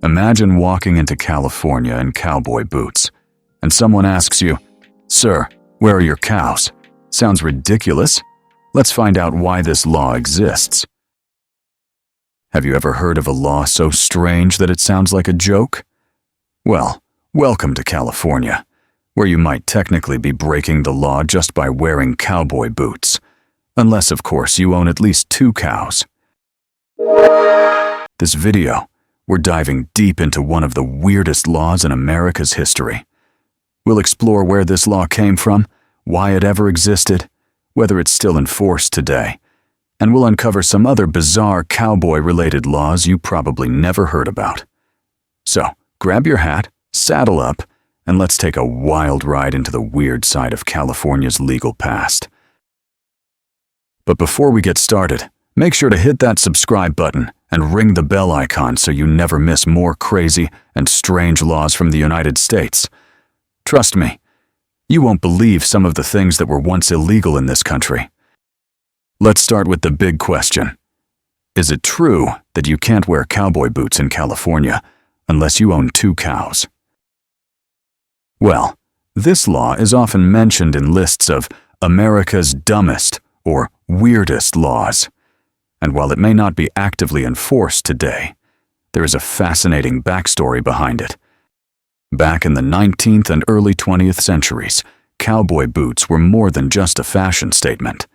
Imagine walking into California in cowboy boots, and someone asks you, "Sir, where are your cows?" Sounds ridiculous? Let's find out why this law exists. Have you ever heard of a law so strange that it sounds like a joke? Well, welcome to California, where you might technically be breaking the law just by wearing cowboy boots. Unless, of course, you own at least 2 cows. This video, we're diving deep into one of the weirdest laws in America's history. We'll explore where this law came from, why it ever existed, whether it's still enforced today, and we'll uncover some other bizarre cowboy-related laws you probably never heard about. So, grab your hat, saddle up, and let's take a wild ride into the weird side of California's legal past. But before we get started, make sure to hit that subscribe button and ring the bell icon so you never miss more crazy and strange laws from the United States. Trust me, you won't believe some of the things that were once illegal in this country. Let's start with the big question. Is it true that you can't wear cowboy boots in California unless you own 2 cows? Well, this law is often mentioned in lists of America's dumbest or weirdest laws. And while it may not be actively enforced today, there is a fascinating backstory behind it. Back in the 19th and early 20th centuries, cowboy boots were more than just a fashion statement.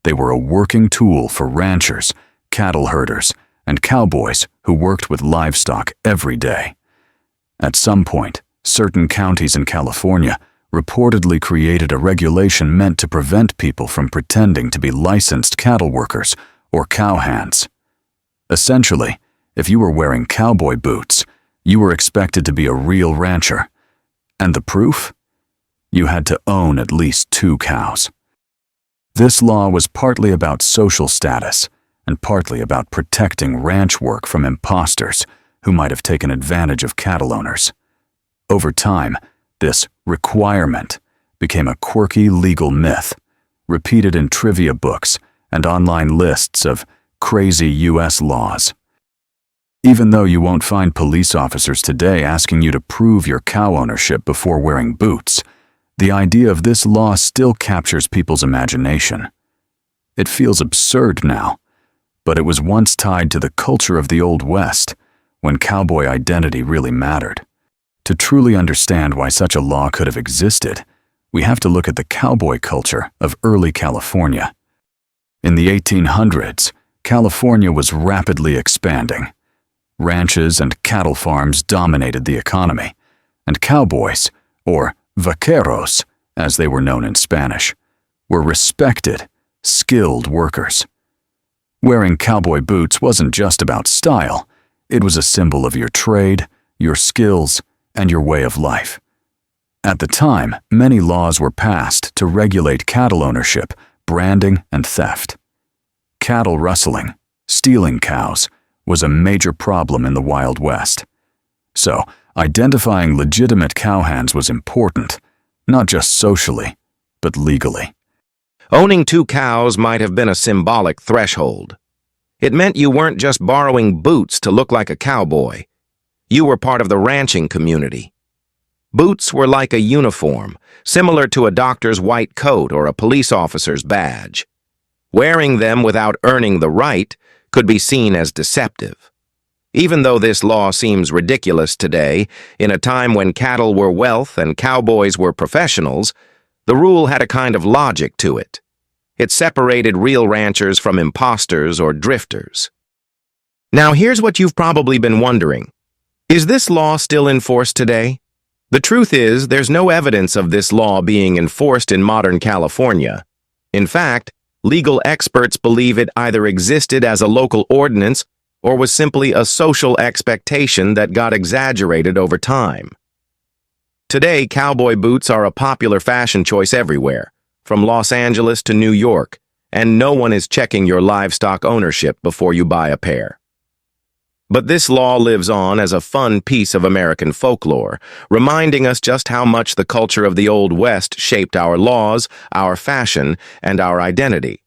They were a working tool for ranchers, cattle herders, and cowboys who worked with livestock every day. At some point, certain counties in California reportedly created a regulation meant to prevent people from pretending to be licensed cattle workers or cowhands. Essentially, if you were wearing cowboy boots, you were expected to be a real rancher. And the proof? You had to own at least 2 cows. This law was partly about social status and partly about protecting ranch work from imposters who might have taken advantage of cattle owners. Over time, this requirement became a quirky legal myth, repeated in trivia books and online lists of crazy U.S. laws. Even though you won't find police officers today asking you to prove your cow ownership before wearing boots, the idea of this law still captures people's imagination. It feels absurd now, but it was once tied to the culture of the Old West, when cowboy identity really mattered. To truly understand why such a law could have existed, we have to look at the cowboy culture of early California. In the 1800s, California was rapidly expanding. Ranches and cattle farms dominated the economy, and cowboys, or vaqueros, as they were known in Spanish, were respected, skilled workers. Wearing cowboy boots wasn't just about style, it was a symbol of your trade, your skills, and your way of life. At the time, many laws were passed to regulate cattle ownership, branding, and theft. Cattle rustling, stealing cows, was a major problem in the Wild West. So, identifying legitimate cowhands was important, not just socially, but legally. Owning 2 cows might have been a symbolic threshold. It meant you weren't just borrowing boots to look like a cowboy. You were part of the ranching community. Boots were like a uniform, similar to a doctor's white coat or a police officer's badge. Wearing them without earning the right could be seen as deceptive. Even though this law seems ridiculous today, in a time when cattle were wealth and cowboys were professionals, the rule had a kind of logic to it. It separated real ranchers from imposters or drifters. Now here's what you've probably been wondering. Is this law still enforced today? The truth is, there's no evidence of this law being enforced in modern California. In fact, legal experts believe it either existed as a local ordinance or was simply a social expectation that got exaggerated over time. Today, cowboy boots are a popular fashion choice everywhere, from Los Angeles to New York, and no one is checking your livestock ownership before you buy a pair. But this law lives on as a fun piece of American folklore, reminding us just how much the culture of the Old West shaped our laws, our fashion, and our identity.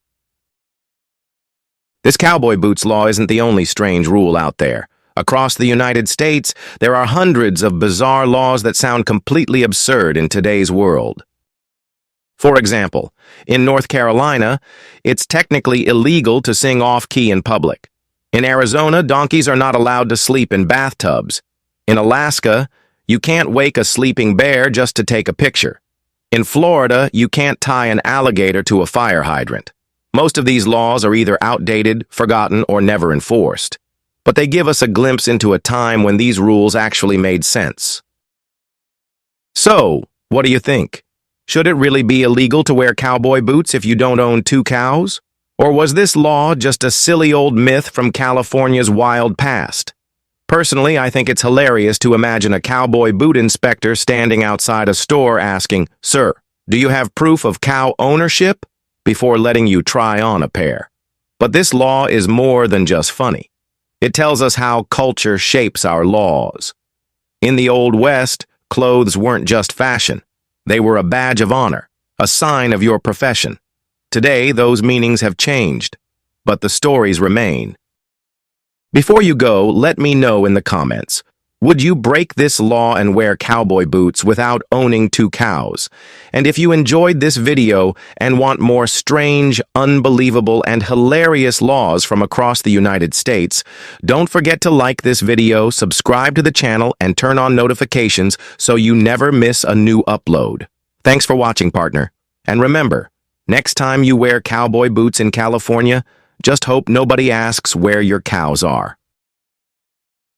This cowboy boots law isn't the only strange rule out there. Across the United States, there are hundreds of bizarre laws that sound completely absurd in today's world. For example, in North Carolina, it's technically illegal to sing off-key in public. In Arizona, donkeys are not allowed to sleep in bathtubs. In Alaska, you can't wake a sleeping bear just to take a picture. In Florida, you can't tie an alligator to a fire hydrant. Most of these laws are either outdated, forgotten, or never enforced. But they give us a glimpse into a time when these rules actually made sense. So, what do you think? Should it really be illegal to wear cowboy boots if you don't own 2 cows? Or was this law just a silly old myth from California's wild past? Personally, I think it's hilarious to imagine a cowboy boot inspector standing outside a store asking, "Sir, do you have proof of cow ownership?" before letting you try on a pair. But this law is more than just funny. It tells us how culture shapes our laws. In the Old West, clothes weren't just fashion. They were a badge of honor, a sign of your profession. Today, those meanings have changed, but the stories remain. Before you go, let me know in the comments. Would you break this law and wear cowboy boots without owning 2 cows? And if you enjoyed this video and want more strange, unbelievable, and hilarious laws from across the United States, don't forget to like this video, subscribe to the channel, and turn on notifications so you never miss a new upload. Thanks for watching, partner. And remember, next time you wear cowboy boots in California, just hope nobody asks where your cows are.